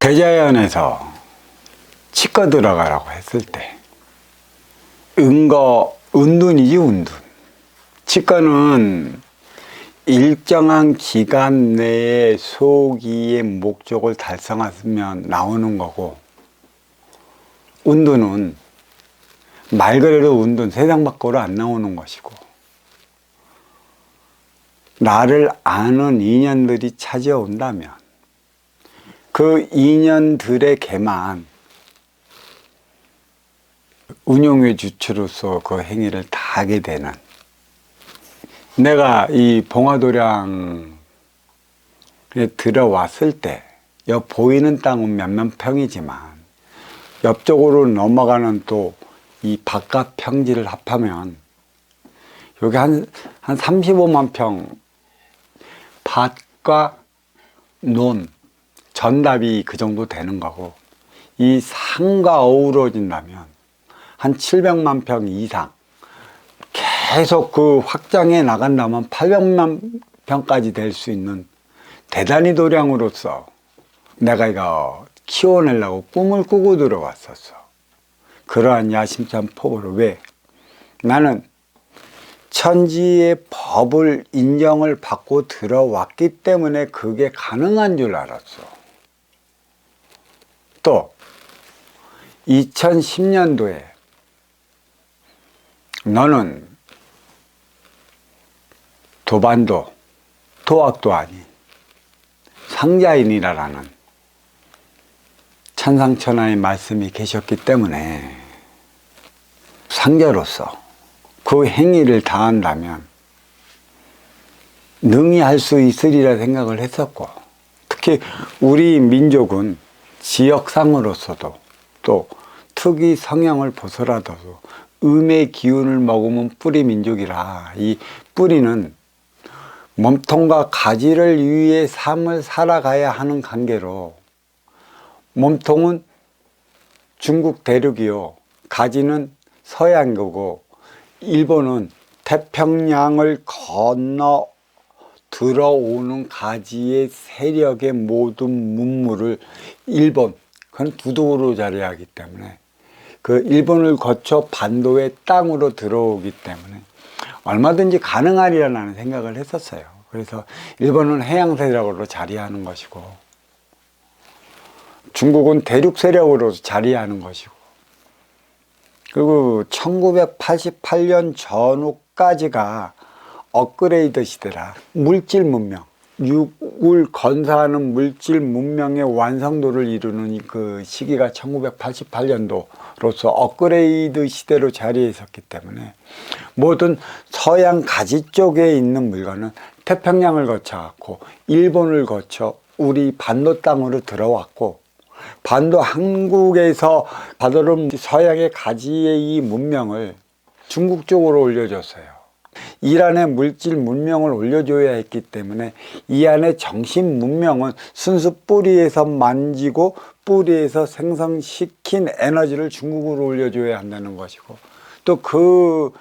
대자연에서 치과 들어가라고 했을 때 은둔이지, 은둔. 치과는 일정한 기간 내에 소기의 목적을 달성하면 나오는 거고, 은둔은 말 그대로 은둔, 세상 밖으로 안 나오는 것이고, 나를 아는 인연들이 찾아온다면 그 인연들에게만 운용의 주체로서 그 행위를 다 하게 되는, 내가 이 봉화도량에 들어왔을 때 옆 보이는 땅은 몇몇 평이지만 옆쪽으로 넘어가는 또 이 바깥 평지를 합하면 여기 한 35만 평 밭과 논, 전답이 그 정도 되는 거고, 이 산과 어우러진다면 한 700만 평 이상 계속 그 확장해 나간다면 800만 평까지 될 수 있는 대단히 도량으로서 내가 이거 키워내려고 꿈을 꾸고 들어왔었어. 그러한 야심찬 포부로. 왜? 나는 천지의 법을 인정을 받고 들어왔기 때문에 그게 가능한 줄 알았어. 또 2010년도에 너는 도반도, 도학도 아닌 상자인이라는 천상천하의 말씀이 계셨기 때문에 상자로서 그 행위를 다한다면 능히 할 수 있으리라 생각을 했었고, 특히 우리 민족은 지역상으로서도 또 특이 성향을 벗어나도 음의 기운을 머금은 뿌리 민족이라, 이 뿌리는 몸통과 가지를 위해 삶을 살아가야 하는 관계로, 몸통은 중국 대륙이요, 가지는 서양이고, 일본은 태평양을 건너 들어오는 가지의 세력의 모든 문물을 일본, 그건 부도로 자리하기 때문에 그 일본을 거쳐 반도의 땅으로 들어오기 때문에 얼마든지 가능하리라는 생각을 했었어요. 그래서 일본은 해양 세력으로 자리하는 것이고, 중국은 대륙 세력으로 자리하는 것이고, 그리고 1988년 전후까지가 업그레이드 시대라. 물질 문명, 육을 건사하는 물질 문명의 완성도를 이루는 그 시기가 1988년도로서 업그레이드 시대로 자리해 있었기 때문에 모든 서양 가지 쪽에 있는 물건은 태평양을 거쳐갖고 일본을 거쳐 우리 반도 땅으로 들어왔고, 반도 한국에서 받아온 서양의 가지의 이 문명을 중국 쪽으로 올려줬어요. 이란의 물질 문명을 올려줘야 했기 때문에 이 안에 정신 문명은 순수 뿌리에서 만지고 뿌리에서 생성시킨 에너지를 중국으로 올려줘야 한다는 것이고, 또 그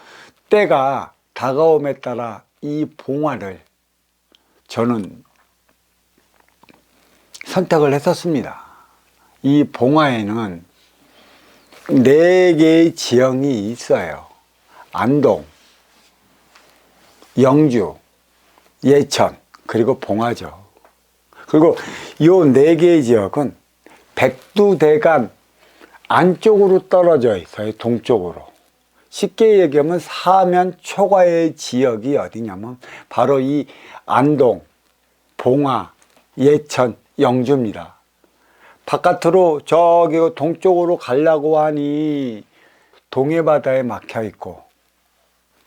때가 다가옴에 따라 이 봉화를 저는 선택을 했었습니다. 이 봉화에는 4개의 지형이 있어요. 안동, 영주, 예천, 그리고 봉화죠. 그리고 이 4개의 지역은 백두대간 안쪽으로 떨어져 있어요. 동쪽으로. 쉽게 얘기하면 사면 초과의 지역이 어디냐면 바로 이 안동, 봉화, 예천, 영주입니다. 바깥으로 저기 동쪽으로 가려고 하니 동해바다에 막혀 있고,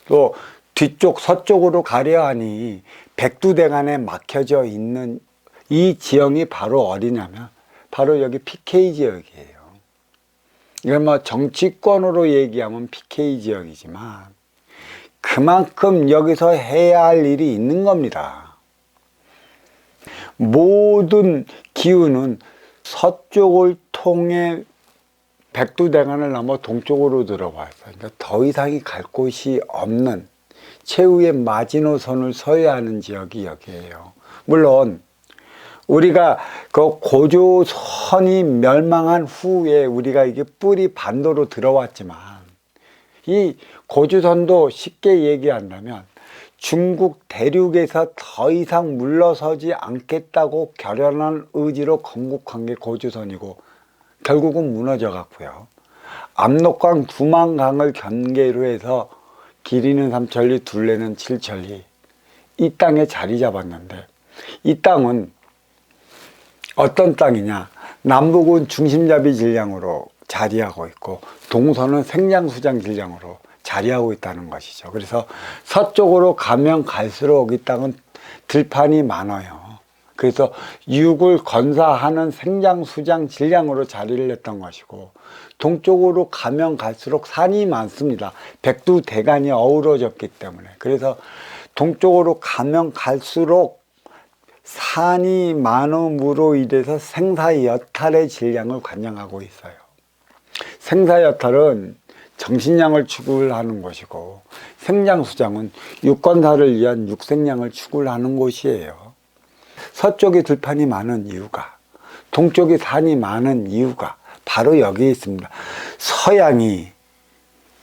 또 뒤쪽 서쪽으로 가려 하니 백두대간에 막혀져 있는 이 지형이 바로 어디냐면 바로 여기 PK 지역이에요. 이건 뭐 정치권으로 얘기하면 PK 지역이지만 그만큼 여기서 해야 할 일이 있는 겁니다. 모든 기운은 서쪽을 통해 백두대간을 넘어 동쪽으로 들어와서, 그러니까 더 이상이 갈 곳이 없는 최후의 마지노선을 서야 하는 지역이 여기에요. 물론 우리가 그 고조선이 멸망한 후에 우리가 이게 뿔이 반도로 들어왔지만, 이 고조선도 쉽게 얘기한다면 중국 대륙에서 더 이상 물러서지 않겠다고 결연한 의지로 건국한 게 고조선이고 결국은 무너져 갔고요. 압록강 두만강을 경계로 해서 길이는 3천리, 둘레는 7천리 이 땅에 자리 잡았는데, 이 땅은 어떤 땅이냐? 남북은 중심잡이 질량으로 자리하고 있고 동서는 생장수장 질량으로 자리하고 있다는 것이죠. 그래서 서쪽으로 가면 갈수록 이 땅은 들판이 많아요. 그래서 육을 건사하는 생장수장 질량으로 자리를 했던 것이고, 동쪽으로 가면 갈수록 산이 많습니다. 백두대간이 어우러졌기 때문에. 그래서 동쪽으로 가면 갈수록 산이 많음으로 인해서 생사여탈의 질량을 관장하고 있어요. 생사여탈은 정신량을 추구하는 것이고, 생장수장은 육건사를 위한 육생량을 추구하는 곳이에요. 서쪽에 들판이 많은 이유가, 동쪽에 산이 많은 이유가 바로 여기에 있습니다. 서양이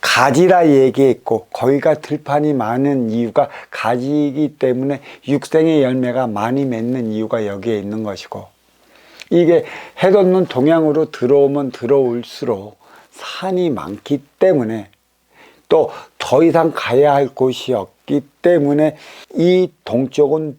가지라 얘기했고 거기가 들판이 많은 이유가 가지이기 때문에 육생의 열매가 많이 맺는 이유가 여기에 있는 것이고, 이게 해돋는 동양으로 들어오면 들어올수록 산이 많기 때문에 또 더 이상 가야 할 곳이 없기 때문에 이 동쪽은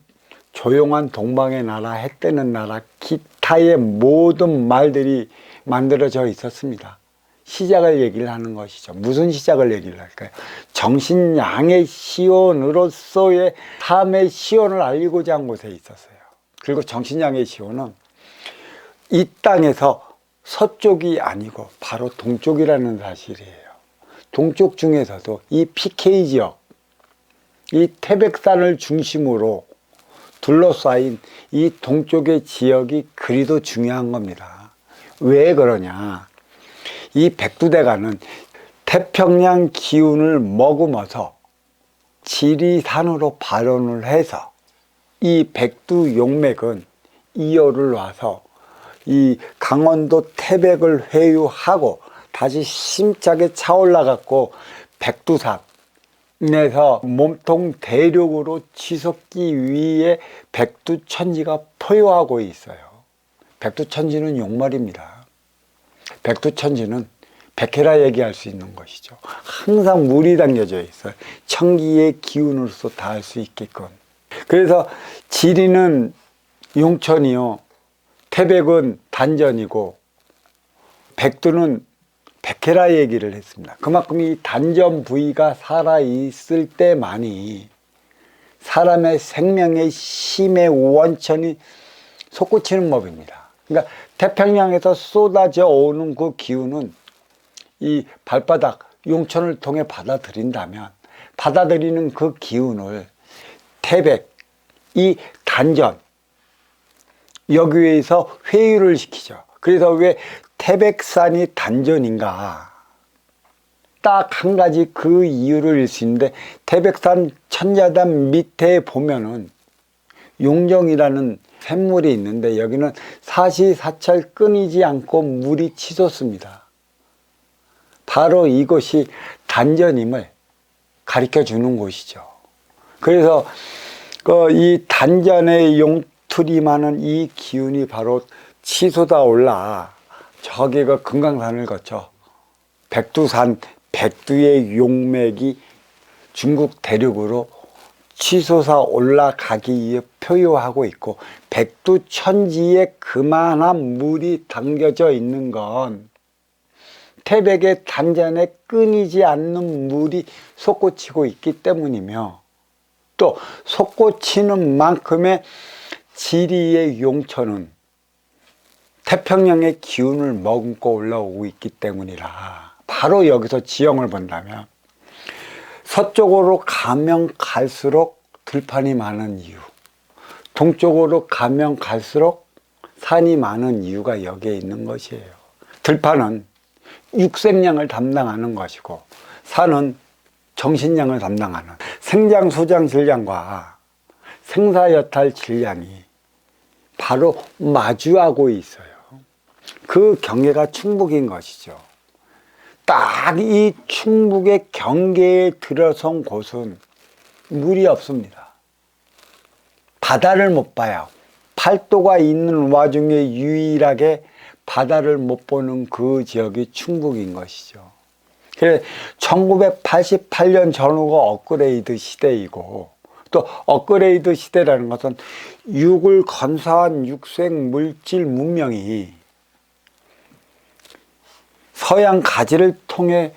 조용한 동방의 나라, 해 뜨는 나라, 기타의 모든 말들이 만들어져 있었습니다. 시작을 얘기를 하는 것이죠. 무슨 시작을 얘기를 할까요? 정신양의 시온으로서의 삶의 시온을 알리고자 한 곳에 있었어요. 그리고 정신양의 시온은 이 땅에서 서쪽이 아니고 바로 동쪽이라는 사실이에요. 동쪽 중에서도 이 PK 지역, 이 태백산을 중심으로 둘러싸인 이 동쪽의 지역이 그리도 중요한 겁니다. 왜 그러냐? 이 백두대간은 태평양 기운을 머금어서 지리산으로 발원을 해서 이 백두용맥은 이어를 와서 이 강원도 태백을 회유하고 다시 심차게 차올라갔고 백두산에서 몸통 대륙으로 치솟기 위해 백두천지가 포효하고 있어요. 백두천지는 용머리입니다. 백두천지는 백해라 얘기할 수 있는 것이죠. 항상 물이 담겨져 있어요. 천기의 기운으로서 닿을 수 있게끔. 그래서 지리는 용천이요, 태백은 단전이고 백두는 백해라 얘기를 했습니다. 그만큼 이 단전 부위가 살아있을 때만이 사람의 생명의 힘의 원천이 솟구치는 법입니다. 그러니까 태평양에서 쏟아져 오는 그 기운은 이 발바닥 용천을 통해 받아들인다면, 받아들이는 그 기운을 태백, 이 단전 여기에서 회유를 시키죠. 그래서 왜 태백산이 단전인가? 딱 한 가지 그 이유를 일 수 있는데, 태백산 천자단 밑에 보면은 용정이라는 샘물이 있는데 여기는 사시사철 끊이지 않고 물이 치솟습니다. 바로 이것이 단전임을 가르쳐 주는 곳이죠. 그래서 이 단전의 용투리 많은 이 기운이 바로 치솟아 올라 저기가 금강산을 거쳐 백두산, 백두의 용맥이 중국 대륙으로 치솟아 올라가기 위해 표효하고 있고, 백두천지에 그만한 물이 담겨져 있는 건 태백의 단전에 끊이지 않는 물이 솟구치고 있기 때문이며, 또 솟구치는 만큼의 지리의 용천은 태평양의 기운을 머금고 올라오고 있기 때문이라. 바로 여기서 지형을 본다면 서쪽으로 가면 갈수록 들판이 많은 이유, 동쪽으로 가면 갈수록 산이 많은 이유가 여기에 있는 것이에요. 들판은 육생량을 담당하는 것이고 산은 정신량을 담당하는, 생장수장 질량과 생사여탈 질량이 바로 마주하고 있어요. 그 경계가 충북인 것이죠. 딱 이 충북의 경계에 들어선 곳은 물이 없습니다. 바다를 못 봐요. 팔도가 있는 와중에 유일하게 바다를 못 보는 그 지역이 충북인 것이죠. 그래서 1988년 전후가 업그레이드 시대이고, 또 업그레이드 시대라는 것은 육을 건사한 육생 물질 문명이 서양 가지를 통해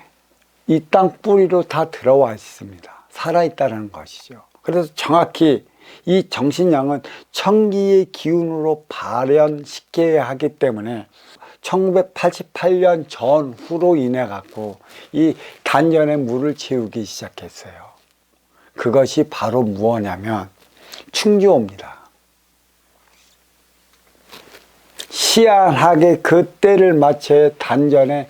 이 땅 뿌리로 다 들어와 있습니다. 살아있다는 것이죠. 그래서 정확히 이 정신량은 청기의 기운으로 발현시켜야 하기 때문에 1988년 전후로 인해 갖고 이 단전에 물을 채우기 시작했어요. 그것이 바로 무엇냐면 충주호입니다. 희한하게 그때를 맞춰 단전에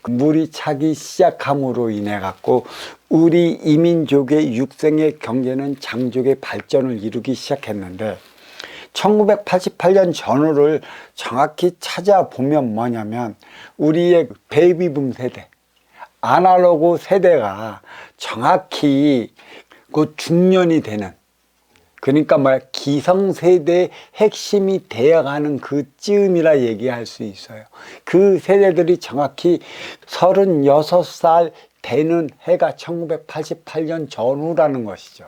물이 차기 시작함으로 인해 갖고 우리 이민족의 육생의 경제는 장족의 발전을 이루기 시작했는데, 1988년 전후를 정확히 찾아보면 뭐냐면 우리의 베이비붐 세대, 아날로그 세대가 정확히 그 중년이 되는, 그러니까 기성세대의 핵심이 되어가는 그 즈음이라 얘기할 수 있어요. 그 세대들이 정확히 36살 되는 해가 1988년 전후라는 것이죠.